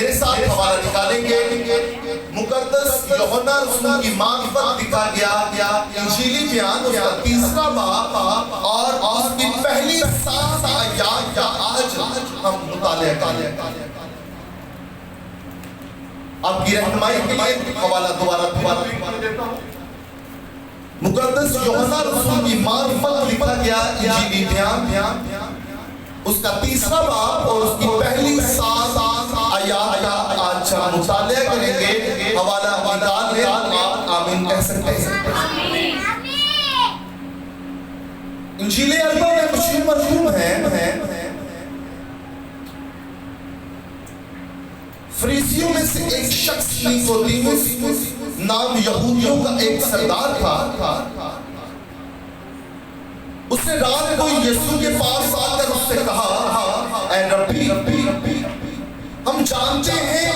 मेरे साथ हवाला निकालेंगे। मुकद्दस यूहन्ना रसूल की मार्फत लिखा गया इंजीली बयान उसका 3रा बाब और उसकी पहली 7 आयत का आज हम मुतालिया करेंगे। आपकी रहनुमाई के लिए हवाला दोबारा देता हूं। मुकद्दस यूहन्ना रसूल की मार्फत लिखा गया इंजीली बयान उसका 3रा बाब और उसकी पहली 7 आयत का आज हम मुतालिया करेंगे। हवाला निकाल ले, आप आमीन कह सकते हैं। इंजील अरबा में मुश्किल मरहूम है फरीसियों में से एक शख्स निकोदेमुस नाम यहूदियों का एक सरदार था। उसने रात को यीशु के पास आकर उससे कहा, ऐ रब्बी, हम जानते हैं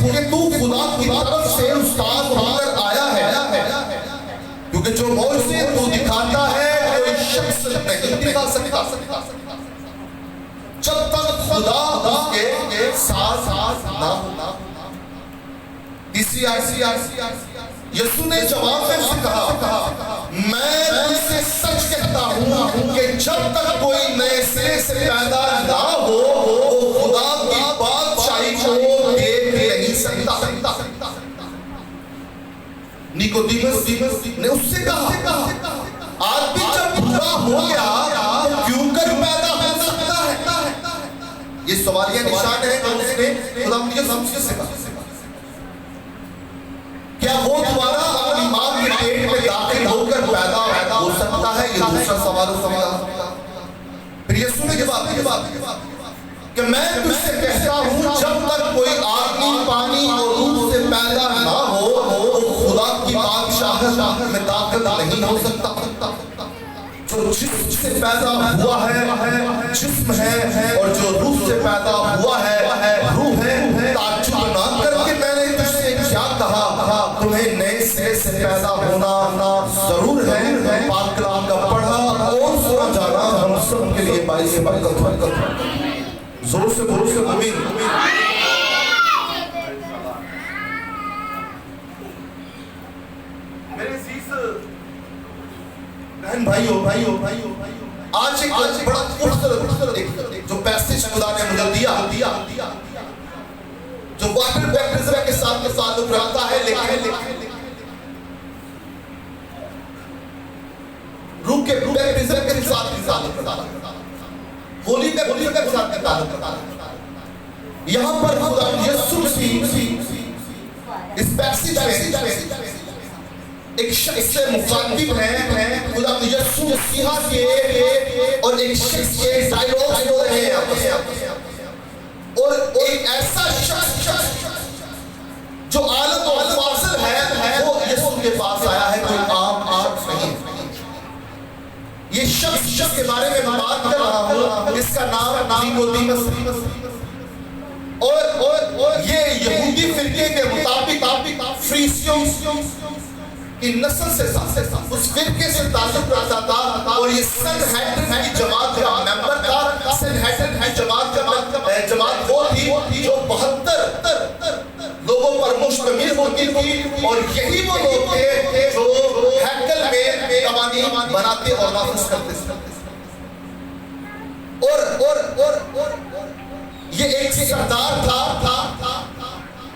कि तू खुदा की तरफ से उस्ताद होकर आया है, क्योंकि जो मौजज़े तू दिखाता है कोई शख्स नहीं दिखा सकता जब तक खुदा उसके साथ ना हो। तीसरी आयत यीशु ने जवाब में उससे कहा, मैं तुझसे सच कहता हूं कि जब तक कोई नए सिरे से पैदा ना हो वो खुदा की बादशाही को देख नहीं सकता। निकोदेमुस ने उससे कहा, आदमी जब बूढ़ा हो गया क्यों कर पैदा हो सकता है? ये सवालिया निशान है जो उसने खुदा मुझे समझे से कहा। क्या वो दोबारा अपनी मां के पेट में दाखिल होकर पैदा हो सकता है? ये दूसरा सवाल। फिर यीशु ने जवाब कि मैं तुझसे कहता हूं जब तक कोई आदमी पानी और रूह से पैदा ना हो वो खुदा की बादशाहत में दाखिल नहीं हो सकता। जो जिस्म से पैदा हुआ है जिस्म है, और जो रूह से पैदा हुआ है रूह है। ताज्जुब ना करके मैंने तुझसे क्या कहा, तुम्हें नए सिरे से पैदा होना जरूर है। पाक कलाम का पढ़ा और सुना जाना हम सब के लिए बाइस बरकत। जोर से बोलो से आमीन। मेरे अजीज बहन भाइयों आज एक बड़ा खूबसूरत जो पैसेज खुदा ने मुझे दिया जो वाटर बैप्टिज्म के साथ ताल्लुक रखता है, लेकिन रूह के बैप्टिज्म के साथ ताल्लुक रखता है, होली बैप्टिज्म के साथ ताल्लुक रखता है। यहाँ पर खुदा यीशु मसीह इस पैसेज में एक शख्स से मुखातिब है। खुदा यीशु मसीह के और एक शख्स के डायलॉग हो रहे हैं और एक ऐसा शख्स जो आलम और फासिल है वो यीशु के पास आया है, कोई आम शख्स नहीं। ये शख्स के बारे में मैं बात कर रहा हूँ, इसका नाम निकोदेमुस और ये यहूदी फिरके के मुताबिक फरीसियों की नस्ल से उस फिरके से ताल्लुक रखता था और ये सनहेड्रिन की जमात का मेंबर था। सनहेड्रिन की जमात वो थी जो 72 लोगों पर मुश्तमिल होती थी और यही वो लोग थे जो हैकल में कवानीन बनाते और नाफिज करते थे। और ये एक सरदार था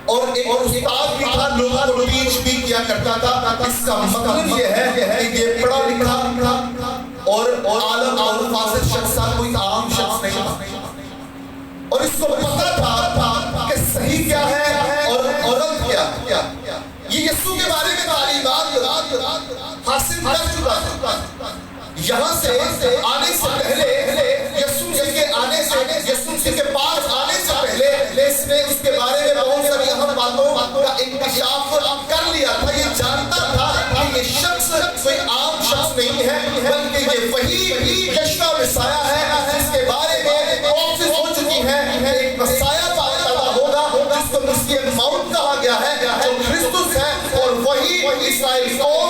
और एक उस्ताद भी था, लोगों को टीच भी किया करता था। इसका मतलब ये है कि ये पढ़ा लिखा और आलम और फासिल शख्स था, कोई आम शख्स नहीं था और इसको पता था कि सही क्या है और गलत क्या। ये यीशु के बारे में तालीमात हासिल कर चुका था। यहाँ से आने से पहले यीशु के आने से यीशु के पास आने से पहले इसने उसके बारे में बहुत सारी अहम बातों का इंकशाफ कर लिया था। ये जानता था कि ये शख्स कोई आम शख्स नहीं है, बल्कि ये वही यीशु मसीह है जिसके बारे में कोशिश हो चुकी है। एक मसीह पैदा होगा जिसको मसीह मौत कहा गया है, जो क्रिस्तुस है और वही इस्राएल कौम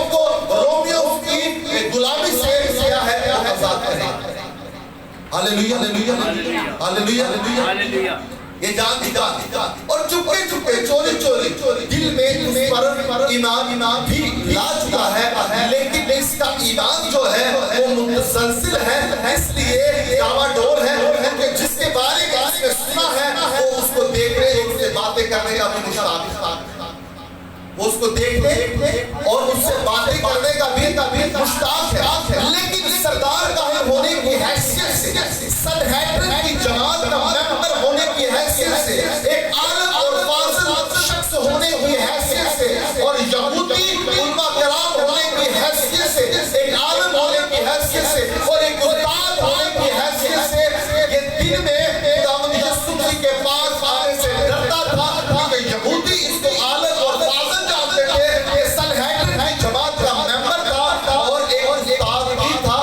को रोमियो की गुलामी से आजाद करेगा। Hallelujah hallelujah hallelujah hallelujah. ये जान और चुपके चुपके चोरी चोरी दिल में उस पर ईमान भी ला चुका है, लेकिन इसका ईमान जो है वो मुतसलसिल है, इसलिए डावाडोल है, क्योंकि जिसके बारे में इसने सुना है वो उसको देखने, उससे बातें करने का भी मुश्ताक, वो उसको देखने और उससे बातें करने का भी मुश्ताक है। लेकिन सरदार का होने की हैसियत से, सनहेड्रिन की जमात का मेंबर होने की हैसियत से, एक आलिम और फाजिल शख्स होने की हैसियत से, और यहूदी उलमा किराम होने की हैसियत से, एक आलिम होने की हैसियत से और एक उस्ताद होने की हैसियत से, ये दिन में खुदावंद यीशु मसीह के पास आने से डरता था, क्योंकि यहूदी इसको आलिम और फाजिल जानते थे। ये सनहेड्रिन की जमात का मेंबर था और एक उस्ताद भी था।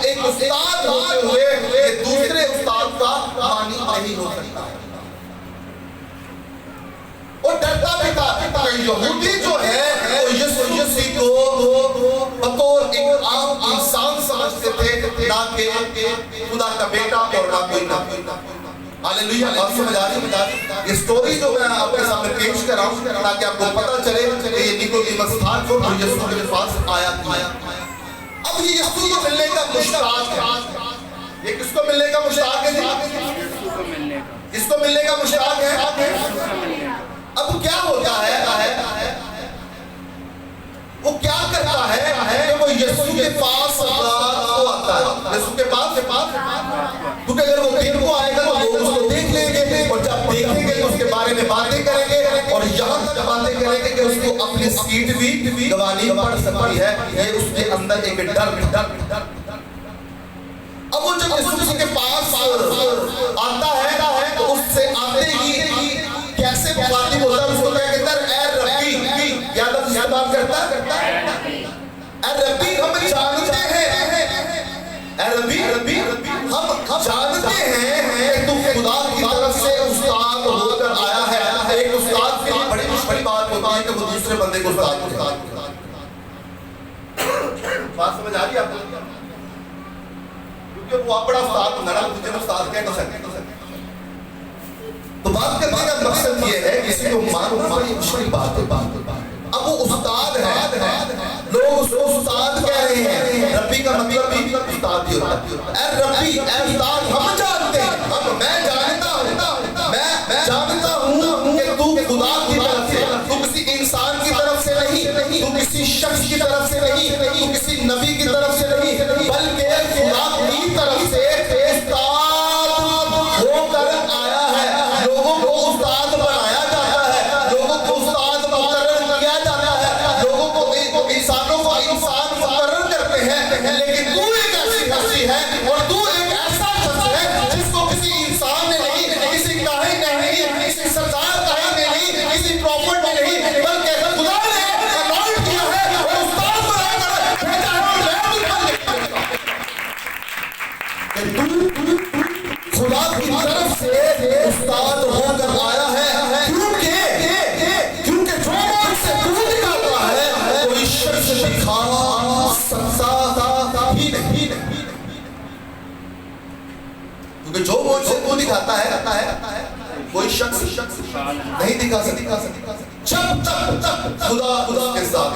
एक उस्ताद होते हुए ये दूसरे उस्ताद का मानी नहीं हो सकता, और डरता भी था। यहूदी जो है वो यीशु मसीह को बतौर एक आम इंसान समझते थे, ना कि खुदा का बेटा और ना कोई ना। हालेलुया। बात समझ आ रही? ये स्टोरी जो मैं आपके सामने पेश कर रहा हूं ताकि आपको पता चले कि ये निकोदेमुस था जो यीशु के पास आया। अब ये यीशु को मिलने का मुश्ताक है। ये किसको मिलने का मुश्ताक है? किसको मिलने का मुश्ताक है? अब क्या होता है, वो क्या करता है कि वो यीशु के पास आता है, यीशु के पास, क्योंकि अगर वो दिन को आएगा तो लोग उसको देख लेंगे, और जब देखेंगे तो उसके बारे में बातें करेंगे, और यहाँ तक बातें करेंगे कि उसको अपनी सीट भी गंवानी पड़ सकती है। ये उसके अंदर एक डर। अब वो जब यीशु मसीह के पास आता है तो उससे आते ही कैसे मुखातिब होता है, उसको क्या कहता है? ए रब्बी। क्या लफ्ज़ इस्तेमाल करता है? ए रब्बी। हम जानते हैं, ए रब्बी हम जानते हैं कि तू खुदा की तरफ से उस्ताद होकर आया है। एक उस्ताद के लिए बड़ी बात होती है कि वो दूसरे बंदे को उस्ताद। बात समझ आ रही है आपको? क्योंकि वो बड़ा उस्ताद लड़ा, मुझे उस्ताद कह तो सकते। तो बात करने का मकसद ये है, किसी को मालूम बड़ी मुश्किल बात है। अब वो उस्ताद है, लोग उसको उस्ताद कह रहे हैं। रब्बी का मतलब भी उस्ताद ही होता है। ए रब्बी, ए उस्ताद हम जानते हैं। अब मैं जानता हूँ कि तू खुदा की तरफ से, तू किसी इंसान की तरफ से नहीं, तू किसी शख्स की तरफ से नहीं, तू किसी नबी की तरफ से नहीं, बल्कि खुदा की तरफ से उस्ताद होकर आया है। लोगों को उस्ताद बनाया जाता है, लोगों को उस्ताद मुकर्रर किया जाता है, लोगों को इंसानों को इंसान मुकर्रर करते हैं, लेकिन तू एक ऐसी हस्ती है और तू एक ऐसा शख्स है जिसको किसी इंसान ने नहीं, किसी काहिन ने नहीं, किसी सरदार काहिन ने नहीं, किसी प्रॉफिट ने नहीं, बल्कि खुदा ने अलॉट किया है और उस्ताद बनाकर भेजा है। तू खुदा की तरफ से उस्ताद होकर आया है, क्योंकि जो मुझसे दूर निकालता है कोई शख्स दिखा सकता ही नहीं, क्योंकि जो मुझसे दूर दिखाता है कोई शख्स नहीं दिखा सकता। जब तक खुदा के साथ,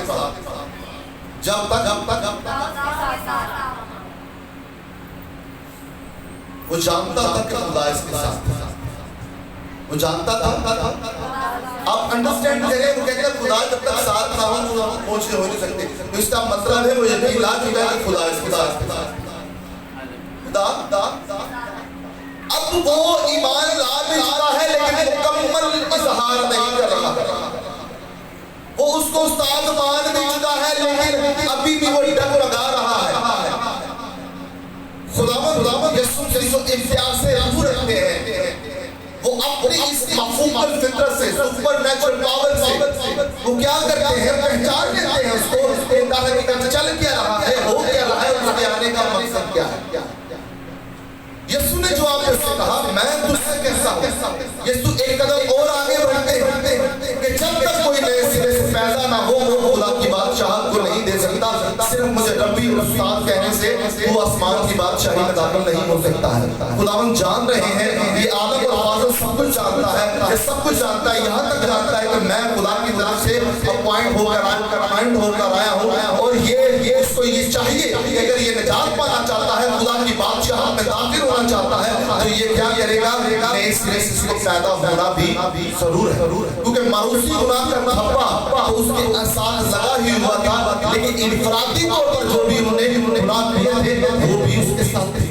जब तक वो जानता था कि खुदा इसके साथ था, वो जानता था। आप अंडरस्टैंड करें, वो कहते हैं खुदा जब तक साथ ना हो तो हम पहुंचे हो नहीं सकते। तो इसका मतलब है वो यकीन ला चुका है कि खुदा इसके साथ, खुदा। अब वो ईमान ला भी चुका है, लेकिन मुकम्मल इजहार नहीं कर रहा। वो उसको उस्ताद मान भी चुका है, लेकिन अभी भी वो डर लगा रहा है। खुदावंद यीशु मसीह इम्तियाज से दूर रखते हैं। वो अपनी इस मखूमल फितरत से, सुपरनैचुरल पावर से वो क्या करते हैं? पहचान लेते हैं उसको, चल क्या रहा है, हो क्या रहा है, उसके आने का मकसद क्या है। यीशु ने जवाब उससे कहा, मैं तुझसे कहता हूँ। यीशु एक कदम और आगे बढ़ते कि जब तक कोई नए सिरे से पैदा ना हो वो खुदा की बादशाहत को नहीं दे सकता। सिर्फ मुझे रब्बी और उस्ताद कहने से तू आसमान की बादशाही में दाखिल नहीं हो सकता है। खुदावन जान रहे हैं, ये आलम और फाज़िल सब कुछ जानता है, ये सब कुछ जानता है, यहाँ तक जानता है कि मैं खुदा की तरफ से अपॉइंट होकर आया हूँ, और ये उसको ये चाहिए कि अगर ये निजात पाना चाहता है, खुदा की बादशाह में दाखिल होना चाहता है, तो ये क्या करेगा? नए सिरे से इसको पैदा होना भी जरूर है, क्योंकि मारूसी गुनाह करना धब्बा तो उसके एहसास लगा ही हुआ था, लेकिन इनफरादी तौर पर जो भी उन्होंने गुनाह किए थे वो भी उसके साथ थे।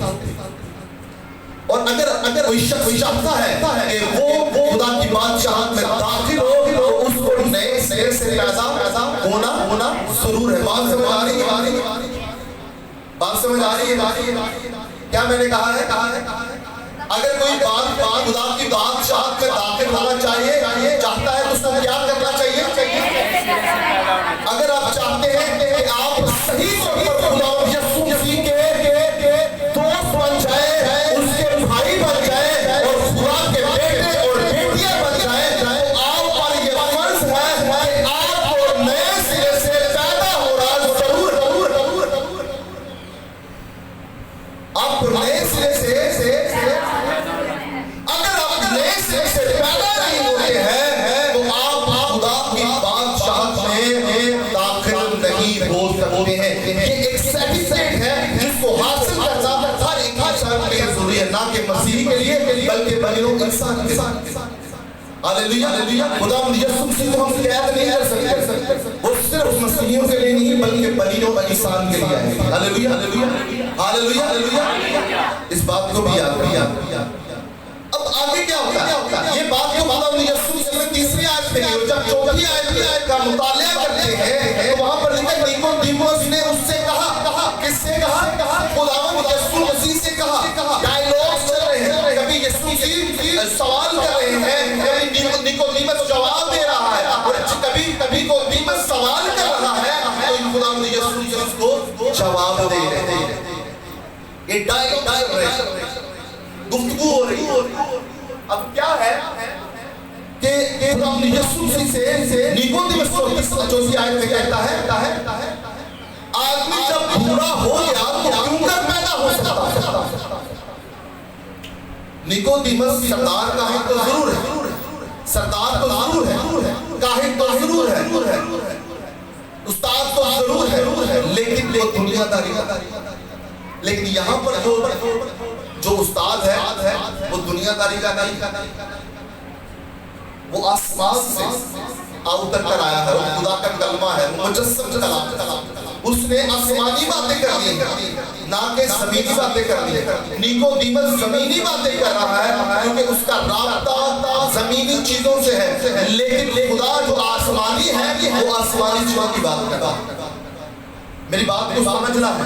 और अगर कोई शख्स चाहता है कि वो खुदा की बादशाहत में दाखिल हो, तो उसको नए सिरे से पैदा होना जरूर है। बात समझ आ रही है? बात समझ आ रही है? क्या मैंने कहा है? अगर कोई बात खुदा की बादशाहत में दाखिल होना चाहता है, तो उसको क्या करना चाहिए? अगर आप चाहते हैं कि आप सही तौर पर खुदा यीशु मसीह के दोस्त बन जाए, उसके भाई बन जाए, और खुदा के बेटे और बेटियां बन जाए, तो आप पर यह फर्ज है कि आपको नए सिरे से पैदा होना जरूर। आपको नए सिरे से ना कि मसीह के लिए, बल्कि बलियों इंसान के लिए। हालेलुया। खुदा यीशु मसीह को हम कैद नहीं कर सकते, वो सिर्फ मसीहियों के लिए नहीं बल्कि बलियों और इंसान के लिए है। हालेलुया। इस बात को भी याद रखिए। अब आगे क्या होता है? ये बात को खुदा यीशु मसीह ने तीसरी आयत में की, जब चौथी आयत का मुताला करते हैं, तो वहां पर लिखा है निकोदेमुस ने उससे कहा, किससे कहा? खुदावंद यीशु मसीह से कहा। डायलॉग चल रहे हैं, कभी यीशु मसीह सवाल कर रहे हैं, कभी निकोदेमुस जवाब दे रहा है, और कभी निकोदेमुस सवाल कर रहा है, तो खुदावंद यीशु मसीह उसको जवाब दे रहे हैं। ये डायलॉग गुफ्तगू हो रही है। अब क्या है कि यीशु मसीह से निकोदेमुस चौथी आयत में कहता है, आदमी जब बूढ़ा हो गया तो क्यों कर पैदा हो सकता है? निकोदेमुस सरदार काहिन तो जरूर है, सरदार तो जरूर है, काहिन तो जरूर है, उस्ताद तो जरूर है, लेकिन वो दुनियादारी। लेकिन यहाँ पर जो उस्ताद है वो दुनियादारी का नहीं, वो आसमान से उतर कर आया है, वो खुदा का कलमा है, मुजस्सम कलाम। उसने आसमानी बातें कर दी, ना कि ज़मीनी बातें कर दी। निकोदेमुस ज़मीनी बातें कर रहा है क्योंकि उसका राब्ता ज़मीनी चीजों से है, लेकिन खुदा जो आसमानी है वो आसमानी चीजों की बात कर रहा है। मेरी बात को समझना है।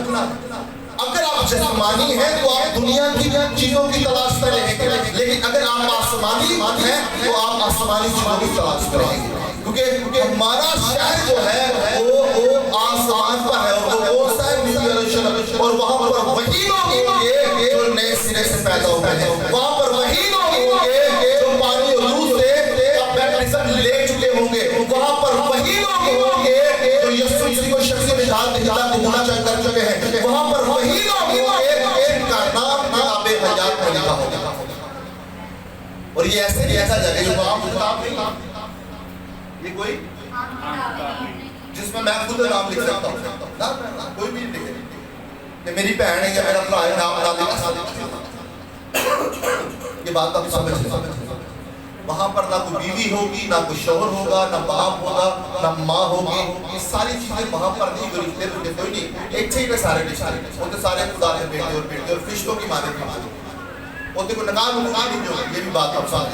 अगर आप जिस्मानी हैं तो आप दुनिया की चीजों की तलाश में रहेंगे, लेकिन अगर आप आसमानी हैं तो आप आसमानी चीजों की तलाश करेंगे, क्योंकि हमारा शहर जो है वो आसमान पर है, और वहां पर वही लोग होंगे जो नए सिरे से पैदा हुए हैं, वहां पर वही लोग होंगे जो पानी और दूध से बैप्टिज्म ले चुके होंगे, वहां पर वही लोग होंगे जो यीशु मसीह को शख्सी निजात कर चुके हैं, वहां पर वही लोग होंगे जिनका नाम किताबे हयात में लिखा होगा। और ये ऐसे नहीं ऐसा जगह जो आप किताब नहीं, ये कोई जिसमें मैं खुद नाम लिख सकता हूँ ना, कोई भी लिखे कि मेरी बहन है या मेरा भरा है, नाम ना लिखा। ये बात आप समझ लें। वहां पर ना कोई बीवी होगी, ना कोई शौहर होगा, ना बाप होगा, ना माँ होगी, ये सारी चीजें वहां पर नहीं होगी, कोई नहीं, एक से ही सारे वो तो सारे खुदा के बेटे और फिश्तों की माने वो तो नकाल नहीं जो, ये भी बात आप साथ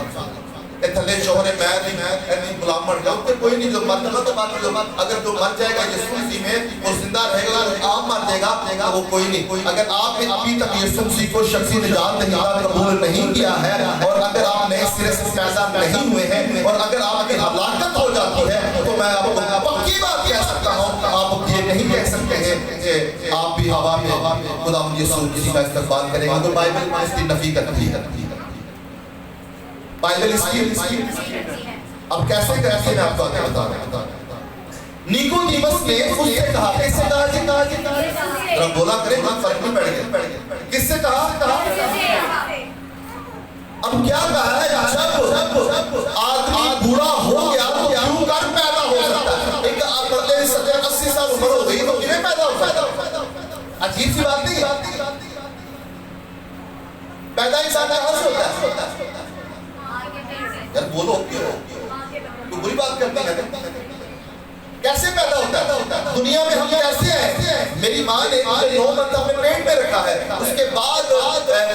थले शोहरे मैं गुलाम मर गया, उससे कोई नहीं, जो मर जाएगा तो बात जो अगर जो मर जाएगा यीशु मसीह में वो जिंदा रहेगा, आप मर जाएगा वो कोई नहीं। अगर आपने अभी तक यीशु मसीह को शख्सी निजात कबूल नहीं किया है, और अगर आप नए सिरे से पैदा नहीं हुए हैं, और अगर आपकी हलाकत हो जाती है, तो मैं आपको पक्की बात कह सकता हूँ, आप ये नहीं कह सकते हैं कि आप भी हवा में खुदा यीशु मसीह का इस्तेमाल करेंगे, तो बाइबल में इसकी नफी करती है। बाइबल इसकी अब कैसे मैं आपको आगे बता रहा हूं। निकोदेमस ने उससे कहा, किससे कहा जी? जरा बोला करें, फर्क नहीं पड़ गया। किससे कहा? अब क्या कहा है? जब आदमी बूढ़ा हो गया तो क्यों कर पैदा हो सकता है? एक 70-80 साल उम्र हो गई तो किਵੇਂ पैदा हो सकता? अजीब सी बात नहीं। पैदा इंसान कहां से होता है? यार बोलो, क्यों तो बुरी बात करते हैं? कैसे पैदा होता है? दुनिया में हम कैसे हैं? मेरी माँ ने 9 मंथ अपने पेट में रखा है, उसके बाद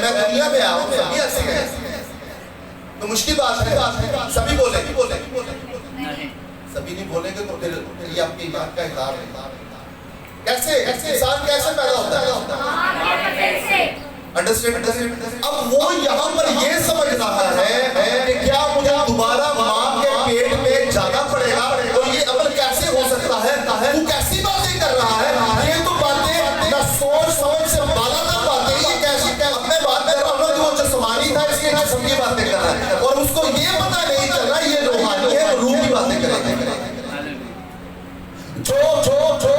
मैं दुनिया में आया हूँ। सभी ऐसे हैं तो मुश्किल बात है। सभी बोले, सभी नहीं बोलेंगे तो फिर ये आपकी बात का इज़हार है। कैसे इंसान कैसे पैदा होता है? अंडरस्टैंड। अब वो यहाँ पर ये समझ रहा है कि क्या मुझे दोबारा माँ के पेट में जाना पड़ेगा, और ये अमल कैसे हो सकता है? वो कैसी बातें कर रहा है? ये तो बातें ना सोच समझ से बाला ना बातें, ये कैसी अपने बात कर रहा हूँ कि वो जिस्मानी था इसलिए जिस्म की बातें कर रहा है, और उसको ये पता नहीं चल रहा ये रूहानी है, वो रूह की बातें करेगा। जो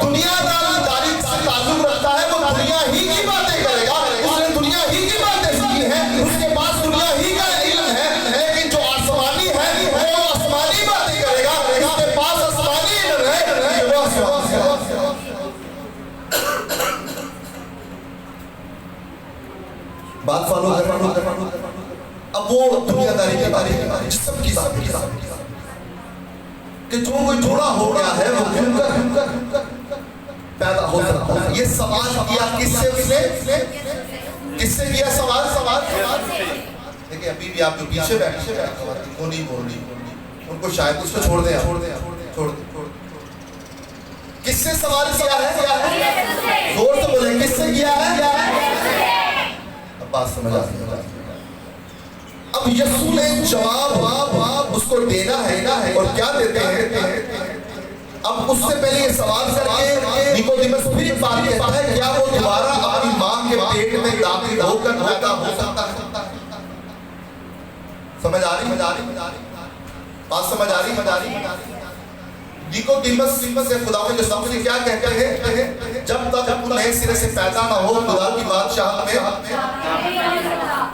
दुनियादारी से ताल्लुक रखता है वो दुनिया ही की बातें करेगा। उसने दुनिया ही की बातें सीखी है, उसके पास दुनिया ही का इल्म है, लेकिन जो आसमानी है वो आसमानी बातें करेगा। उसके पास आसमानी इल्म है, वो बात फॉलो कर। अब वो दुनियादारी के बारे में जिस्म की बात कि जो कोई जोड़ा हो गया है वो क्यों कर पैदा हो सकता है? ये सवाल किया किससे? किससे किया सवाल? देखिए अभी भी आप जो पीछे बैठे वो नहीं बोल रही, उनको शायद उसको छोड़ दे। किससे सवाल किया है? जोर से बोले, किससे किया है? अब बात समझ आ गई। अब यीशु ने जवाब उसको देना है, और क्या देते हैं? अब उससे पहले ये सवाल करके निकोदेमस फिर बात कहता है, क्या वो दोबारा अपनी मां के पेट में दाखिल होकर पैदा हो सकता है? समझ आ रही? बात समझ आ रही? निकोदेमस से खुदा के कसम से क्या कहते हैं? जब तक तू नए सिरे से पैदा ना हो खुदा की बादशाहत में।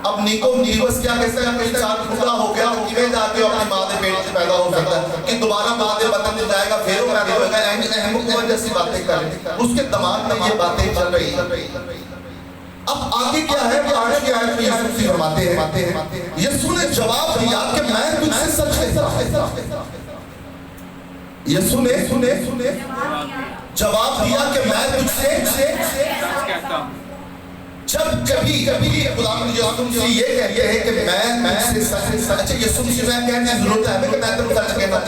अब निकोदेमस क्या कहते हैं? इंसान खुदा हो गया तो किਵੇਂ जाके अपनी मां के पेट से पैदा हो सकता है? कि दोबारा मां के बतन में जाएगा फिर वो पैदा होगा? अहम जैसी बातें कर रहे हैं, उसके दिमाग में ये बातें चल रही है। अब आगे क्या है? आगे क्या है? यीशु से फरमाते हैं, यीशु ने जवाब दिया कि मैं तुझसे सच कहता हूं। यीशु ने जवाब दिया कि मैं तुझसे जब कभी खुदा ये कहते हैं कि मैं तुझसे सच। अच्छा यीशु से मैं कहने की जरूरत है कि मैं तुझसे सच कहता?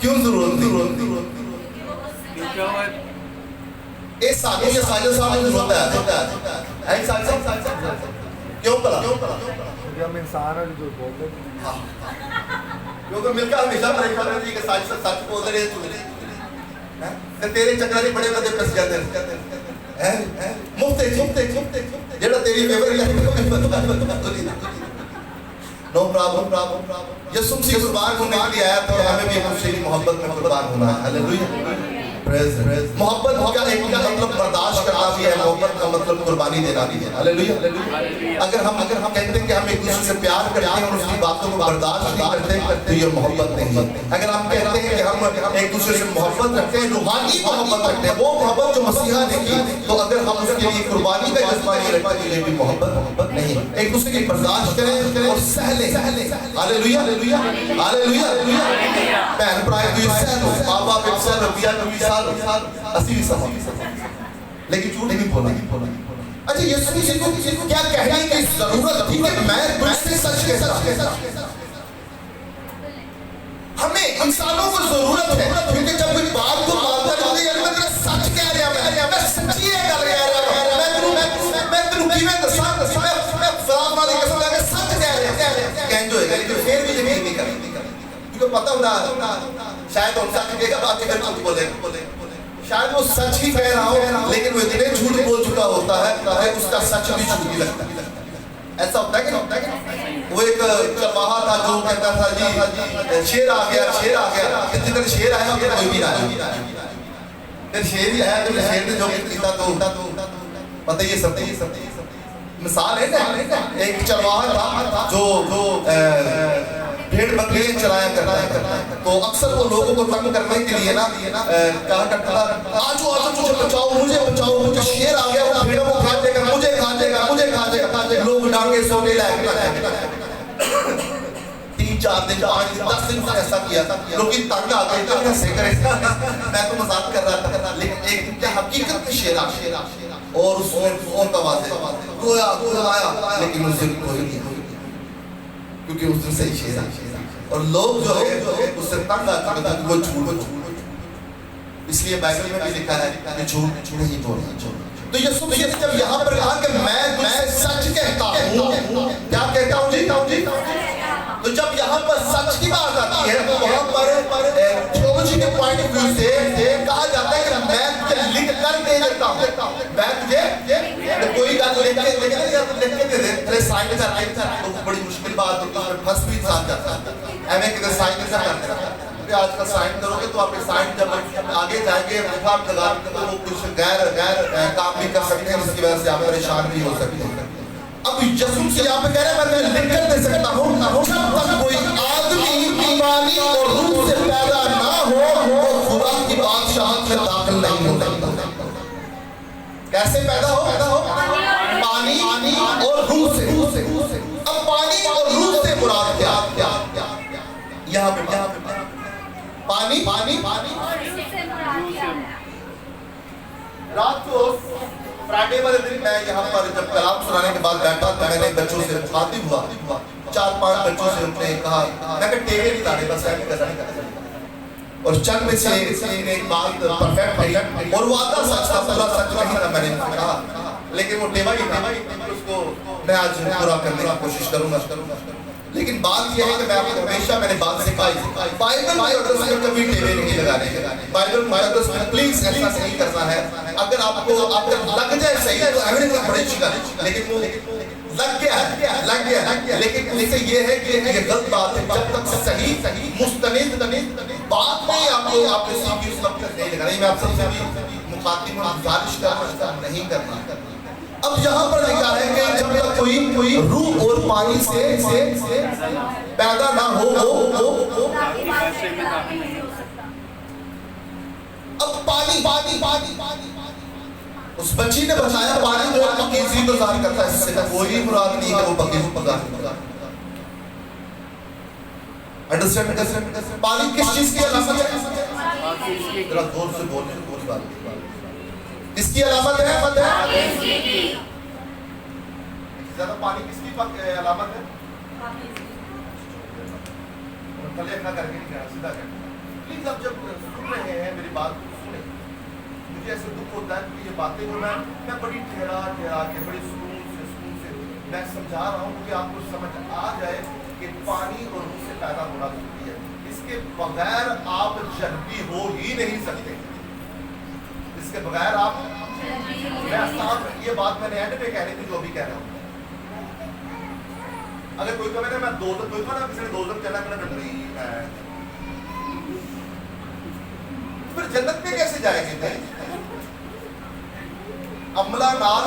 क्यों जरूरत? ये साजिश साहब जरूरत है क्यों भला? हम इंसान है जो बोलते हैं, क्योंकि मिलकर हमेशा परेशान रहती है कि सच बोल रहे हैं तो तेरे चक्कर बड़े बड़े फंस जाते हैं। मुफ्ते जेड़ा तेरी फेवर नो प्रॉब्लम। यीशु मसीह कुर्बान होने के लिए आया तो हमें भी उससे की मोहब्बत में कुर्बान होना है। हालेलुया। मोहब्बत का एक मतलब बर्दाश्त करना भी है, मोहब्बत का मतलब कुर्बानी देना भी है। हालेलुया। अगर हम कहते हैं कि हम एक दूसरे से प्यार करते हैं और उसकी बातों को बर्दाश्त नहीं करते तो ये मोहब्बत नहीं है। अगर हम कहते हैं कि हम एक दूसरे से मोहब्बत रखते हैं, रूहानी मोहब्बत रखते हैं, वो मोहब्बत जो मसीहा ने की, तो अगर हम उसके लिए कुर्बानी का जज्बा नहीं रखते तो ये भी मोहब्बत नहीं है। एक दूसरे की बर्दाश्त करें और सह लें। हालेलुया। भैन भरा सहलो, माँ बाप एक सह रबिया लेकिन झूठ नहीं बोला। अच्छा यीशु मसीह को क्या कहने की जरूरत थी कि मैं तुझसे सच कहता? हमें इंसानों को जरूरत है, क्योंकि जब कोई बात को मानता है यार मैं तेरा सच कह रहा, मैं सच्ची है गल कह रहा, मैं तेनू किवें दसां मैं फलां वाली कसम लगा सच कह रहा कहंज होएगा, लेकिन फिर भी यकीन नहीं करता क्योंकि पता होता शायद हम सच कहेगा बाकी फिर झूठ बोलेगा। शायद वो सच ही कह रहा हो लेकिन वो इतने झूठ बोल चुका होता है उसका सच भी झूठ ही लगता है। ऐसा होता है कि वो एक चरवाहा था जो कहता था जी शेर आ गया, शेर आ गया। जिधर शेर आया उधर कोई भी ना आया। फिर शेर ही आया तो शेर ने जो किया तो पता ये सब मिसाल है ना। एक चरवाहा था जो भेड़ बकरियां चराया करता है। तो अक्सर वो लोगों को तंग करने के लिए ना कहा करता था आजो आजो मुझे बचाओ, मुझे शेर आ गया, वो भेड़ों को खा जाएगा, मुझे खा जाएगा। लोग डांगे सोने लगे। 3-4 दिन 5 दिन 10 दिन ऐसा किया था। लोग तंग आ गए थे कैसे करें। मैं तो मजाक कर रहा था, लेकिन एक दिन क्या हकीकत में शेर आ और उसमें और रोया, लेकिन उस दिन कोई नहीं, क्योंकि उस दिन सही शेर आ। और लोग जो है उससे तंग आ चुके थे, वो झूठ। इसलिए बाइबल में भी लिखा है कि झूठ नहीं बोलना। तो यीशु ने जब यहाँ पर कहा कि मैं सच कहता हूँ, क्या कहता हूँ जी? तो जब यहाँ पर सच की बात आती है तो वहाँ पर थियोलॉजी के पॉइंट ऑफ व्यू से कहा जाता है कि मैं तुझे लिख कर दे देता हूँ। मैं तुझे कोई बात लिख के दे दे, तेरे साइन कर तो बड़ी मुश्किल बात होती है, फंस भी इंसान जाता है। एमए के साइन कैसा करते हैं? आजकल साइन करोगे तो आपके साइन जब आगे जाएंगे मुखाब लगा तो वो कुछ गैर काम भी कर सकते हैं, जिसकी वजह से आप परेशान भी हो सकते हैं। अब यीशु से यहाँ पे कह रहे हैं मैं लिख कर दे सकता हूँ, जब तक कोई आदमी पानी और रूह से पैदा ना हो वो खुदा की बादशाहत में दाखिल नहीं हो सकता। कैसे पैदा हो? पानी और रूह से। अब पानी और रूह से मुराद क्या? यहाँ पे पानी रात को फ्राइडे वाले दिन मैं यहाँ पर जब कलाम सुनाने के बाद बैठा तो मैंने बच्चों से मुखातिब हुआ। 4-5 बच्चों से उन्होंने कहा मैं टेढ़े नहीं लाने बस ऐसे करना। और चंद में से एक बात परफेक्ट थी और वो आधा सच था, पूरा सच नहीं था। मैंने कहा लेकिन वो टेढ़ा ही था, उसको मैं आज पूरा करने की कोशिश करूंगा। लेकिन बात यह है कि मैं आपको हमेशा मैंने बात सिखाई, बाइबल में कभी टेढ़े नहीं लगाने। बाइबल में प्लीज ऐसा नहीं करना है। अगर आपको लग जाए सही तो एविडेंस बड़ी चीज, लेकिन वो लग गया। लेकिन इससे ये है कि ये गलत बात है। जब तक सही मुस्तनिद बात नहीं आपको सीखी उस वक्त नहीं लगाना। मैं आप सबसे भी मुखातिब और गुजारिश करना नहीं करना। अब यहाँ पर लिखा है कि जब तक कोई रूह और पानी से पैदा ना हो अब पानी उस बच्ची ने बताया पानी जो पकीज़ी को ज़ाहिर करता है, इससे कोई मुराद नहीं है वो पकीज़ी को ज़ाहिर करता है। अंडरस्टैंड? पानी किस चीज की अलामत है? जरा जोर से बोलने पूरी बात। इसकी अलामत है ज्यादा पानी किसकी अलामत है? ना करके नहीं कहना, सीधा कहना। प्लीज अब जब सुन रहे हैं मेरी बात सुने। मुझे ऐसे दुख होता है कि ये बातें जो मैं बड़ी ठहरा के बड़ी सुकून से मैं समझा रहा हूँ कि आपको समझ आ जाए कि पानी और रूह से पैदा होना जरूरी है। इसके बगैर आप जन्नती हो ही नहीं सकते। इसके बगैर आप ये बात मैंने एंड पे कहनी थी जो अभी कह रहा हूँ। अगर कोई कहे ना मैं कोई ना किसी ने 2 चला कर नहीं फिर जन्नत में कैसे जाएंगे? अमला नाल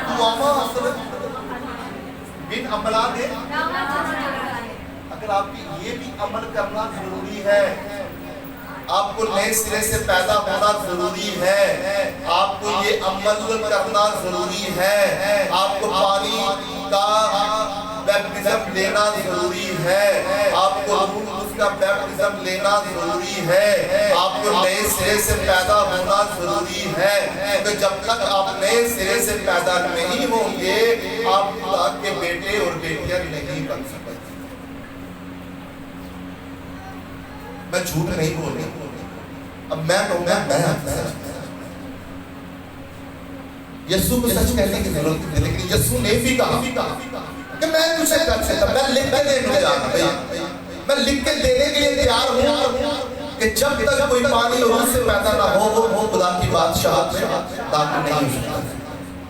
दुआमा असल बिन अमला दे। अगर आपकी ये भी अमल करना जरूरी है, आपको नए सिरे से पैदा होना जरूरी है, आपको ये अमल करना जरूरी है, आपको पानी का बैप्टिज्म लेना जरूरी है, आपको उसका बैप्टिज्म लेना जरूरी है, आपको नए सिरे से पैदा होना जरूरी है। तो जब तक आप नए सिरे से पैदा नहीं होंगे आप खुदा के बेटे और बेटियां नहीं बन सकते। मैं झूठ नहीं बोल रही। अब मैं कहूँगा यीशु को सच कहने की जरूरत है, लेकिन यीशु ने भी कहा कि मैं तुझे कर सकता, मैं लिख के देने जा रहा हूँ, मैं लिख के देने के लिए तैयार हूँ कि जब तक कोई पानी और रूह से पैदा ना हो वो खुदा की बादशाहत में दाखिल नहीं हो सकता।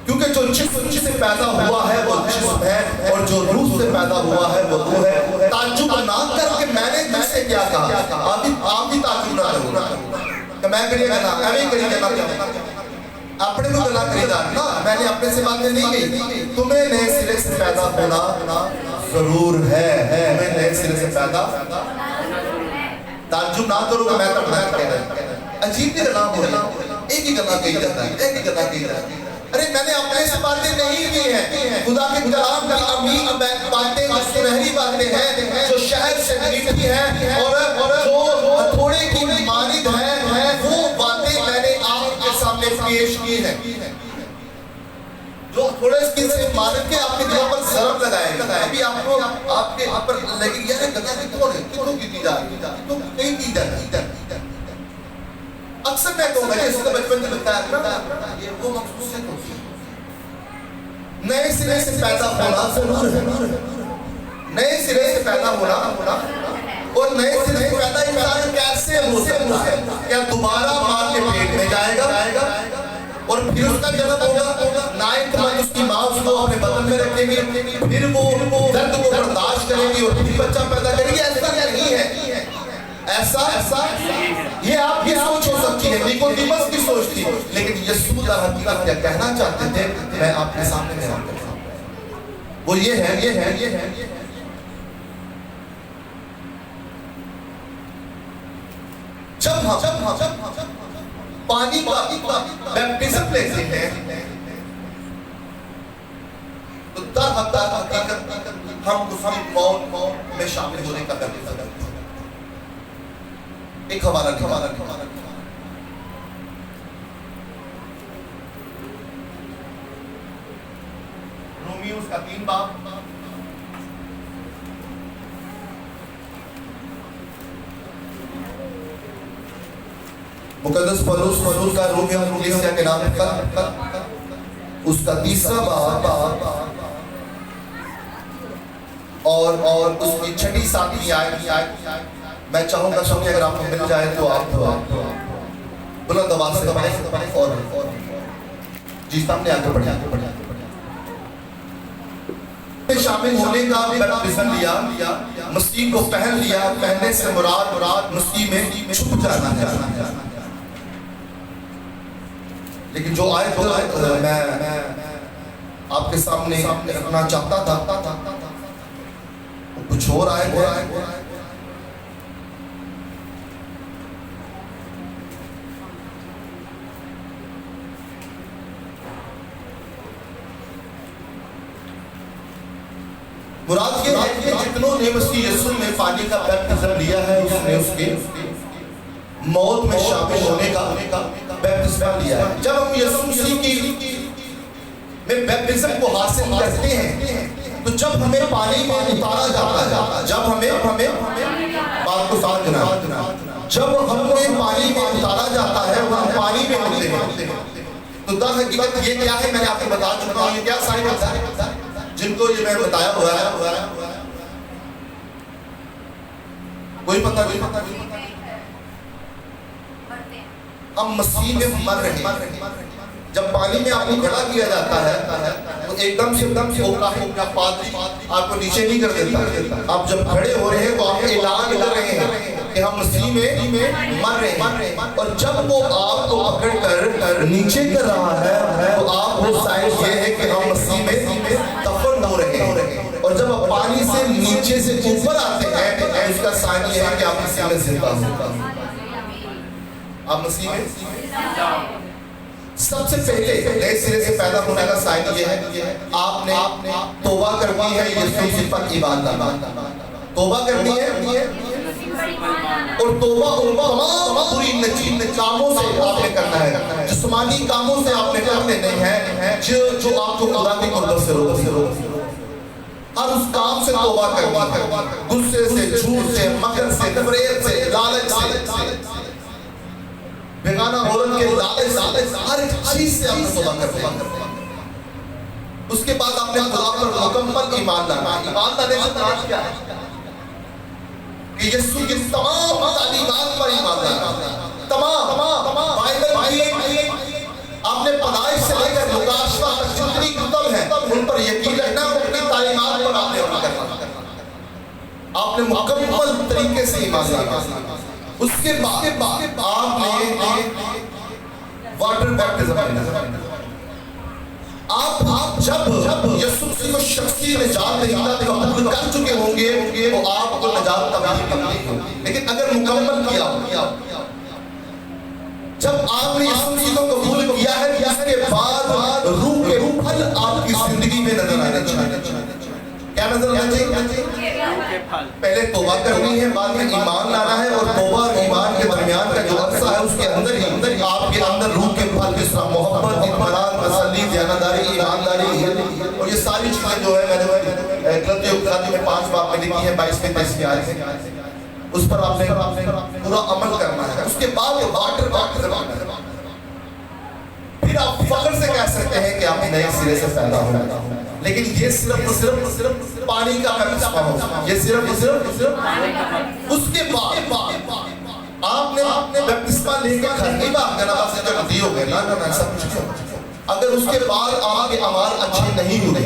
क्योंकि जो जिस्म से पैदा हुआ है वो जिस्म है और जो रूह से पैदा हुआ है वो तू है। ताज्जुब ना करके मैंने तुझसे क्या कहा, आप भी ताज्जुब ना करो कि मैं करिए गला एवं करिए गला अपने को गला खरीदा ना, मैंने अपने से बातें नहीं की। तुम्हें नए सिरे से पैदा होना जरूर है, तुम्हें नए सिरे से पैदा। ताज्जुब ना करो मैं तो मैं कह रहा अजीब की गला बोला, एक ही गला कही जाता है, एक ही गला कही जाता है। अरे मैंने अपने से बातें नहीं की हैं, खुदा के कलाम की अमीर बातें जो सुनहरी बातें हैं, जो शहद से मीठी हैं और जो थोड़े की मानिद हैं, वो बातें मैंने आपके सामने पेश की हैं। जो थोड़े से मानिद के आपके दिल पर जरब लगाए, अभी आपको आपके ऊपर लगेगी यार गला कितनों की जा रही है, तो कहीं की जा रही है। अक्सर मैं कहूँगा जैसे तो बचपन में लगता है ये वो मखसूसियत होती है। नए सिरे से पैदा होना जरूर है, नए सिरे से पैदा होना और नए सिरे से पैदा इंसान कैसे हो सकता है? क्या दोबारा माँ के पेट में जाएगा और फिर उसका जन्म होगा, 9th मंथ उसकी माँ उसको अपने बदन में रखेगी, फिर वो दर्द को बर्दाश्त करेगी और फिर बच्चा पैदा करेगी? ऐसा नहीं है, ऐसा ये आपकी सोच हो सकती है, निकोदेमस की सोच थी, लेकिन यीशु का हकीकत क्या कहना चाहते थे मैं आपके सामने बयान करता हूं। वो ये है जब हम पानी का बैप्टिज्म लेते हैं तो दर हकीकत हम उसकी मौत में शामिल होने का बैप्टिज्म लेते हैं। एक हवाला रोमियो का 3 बाब मुकद्दस पौलुस का रोमियो कलीसिया के नाम पर उसका 3रा बाब और उसकी 6ठी 7वीं आयत मैं चाहूंगा सुनिए, अगर आपको मिल जाए तो आप बुलंद आवाज से पढ़ें और जी सामने आगे बढ़े। शामिल होने का बैप्टिज्म लिया, मसीह को पहन लिया, पहनने से मुराद मसीह में छुप जाना है। लेकिन जो आयत मैं आपके सामने रखना चाहता था कुछ और आयत। मुराद ये है कि जितनों ने मसीह यीशु में पानी का बैप्टिज्म लिया है उसने उसके मौत में शामिल होने का बैप्टिज्म लिया है। जब हम यीशु मसीह की में बैप्टिज्म को हासिल करते हैं तो जब हमें पानी में उतारा जाता है, जब हमें बात को समझना, जब हमें पानी में उतारा जाता है वह पानी में होते हैं तो दर हकीकत ये क्या है मैंने आपको बता चुका हूँ। ये क्या साइन होता है जिनको ये मैं बताया हुआ है कोई पता नहीं। हम मसीह में मर रहे हैं। जब पानी में आपको खड़ा किया जाता है तो एकदम से होगा पादरी आपको नीचे नहीं कर देता। आप जब खड़े हो रहे हैं तो आप ऐलान कर रहे हैं कि हम मसीह में मर रहे हैं। और जब वो आपको पकड़ कर नीचे कर रहा है तो आप वो साइन ये है कि हम मसीह में दफन हो रहे हैं। और जब आप पानी से नीचे से ऊपर आते हैं तो उसका साइन ये है कि आप मसीह में जिंदा हो। आप मसीह में सबसे पहले नए सिरे से पैदा होने का साइन ये है आपने तौबा करनी है यीशु मसीह पर ईमान लाना। तौबा करनी है और तौबा तमाम बुरी कामों से आपने करना है। जिस्मानी कामों से आपने करने नहीं है जो आपको खुदा की कुर्बत से रोक। हर उस काम से तौबा करना, गुस्से से, झूठ से, मकर से, फरेब से, लालच से, बेगाना औरत के लालच, हर चीज से आपने तौबा करना। उसके बाद आपने खुदा पर मुकम्मल ईमान लाना। ईमान लाने से मुराद क्या है कि यीशु की तमाम तालीमात पर ईमान लाना। तमाम बाइबल की आपने पैदाइश से लेकर मुकाशवा तक जितनी कुतुब है उन पर यकीन रखना, उनकी तालीमात पर आपने अमल करना, आपने मुकम्मल तरीके से ईमान लाना। उसके बाद आपने वाटर बैप्टिज्म, आप जब यीशु मसीह को शख्सी निजात कबूल कर चुके होंगे तो आपको निजात तभी मिलनी होगी। लेकिन अगर मुकम्मल किया, जब आपने यीशु मसीह को कबूल किया है, इसके बाद रूह के फल आपकी जिंदगी में नजर आने चाहिए। क्या नजर आना चाहिए? पहले तौबा करनी है, बाद में ईमान लाना है, और तौबा और ईमान के दरमियान का जो अरसा है उसके अंदर ही आपके अंदर रूह के फल जिस तरह मोहब्बत, इत्मीनान, तसल्ली, ज़ियादारी, ईमानदारी, और ये सारी चीजें जो है मैंने गलती में 5 बाब में लिखी है, 22 में 23 में आयत है, उस पर आपने पूरा अमल करना है। उसके बाद वाटर बैप्टिज्म, फिर आप फख्र से कह सकते हैं कि आप नए सिरे से पैदा हो। लेकिन ये सिर्फ पानी का बपतिस्मा हो, ये सिर्फ उसके बाद आपने बपतिस्मा लेके घर नहीं भाग जाना बस जब नदी हो गए ना, ऐसा कुछ नहीं। अगर उसके बाद आपके अमाल अच्छे नहीं हुए,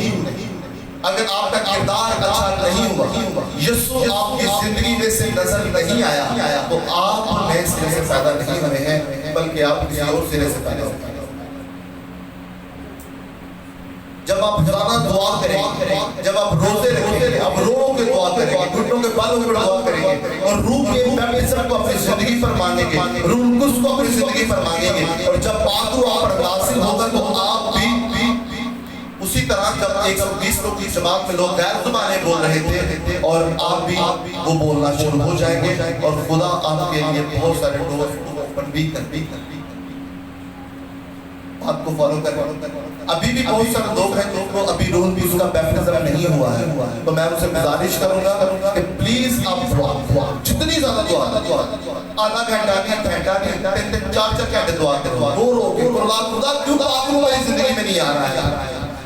अगर आपका किरदार अच्छा नहीं हुआ, यीशु आपकी जिंदगी में से नजर नहीं आया, तो आप नए सिरे से पैदा नहीं हुए हैं, बल्कि आप किसी और सिरे से पैदा हुए हैं। जब आप रोजाना दुआ करेंगे, जब आप रोजे रखेंगे, आप रो के दुआ करेंगे, घुटनों के बालों पर दुआ करेंगे, और रूह के बैप्टिज्म को अपनी जिंदगी पर मांगेंगे, रूह कुछ को अपनी जिंदगी पर मांगेंगे, और जब पाक रूह आप पर नाज़िल होगा तो आप भी उसी तरह जब 120 लोग की जमात में लोग गैर ज़ुबानें बोल रहे थे, और आप भी वो बोलना शुरू हो जाएंगे, और खुदा आपके लिए बहुत सारे डोर ओपन भी कर आपको फॉलो कर। अभी भी बहुत सारे लोग हैं जिनको अभी रूह भी उसका बैप्टिज्म नहीं हुआ है, तो मैं उनसे गुजारिश करूंगा कि प्लीज आप दुआ जितनी ज्यादा दुआ, आधा घंटा नहीं, घंटा नहीं, 3-4 घंटे दुआ रो के खुदा क्यों पाक रूह मेरी जिंदगी में नहीं आ रहा है,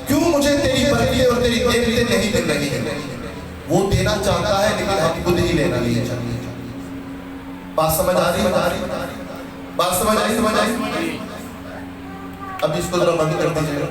क्यों मुझे तेरी बरकतें और तेरी नेमतें नहीं मिल रही है। वो देना चाहता है लेकिन हम खुद ही लेना नहीं चाहते। बात समझ आ रही? बात समझ आई? अभी इसको जरा बंद कर दीजिए।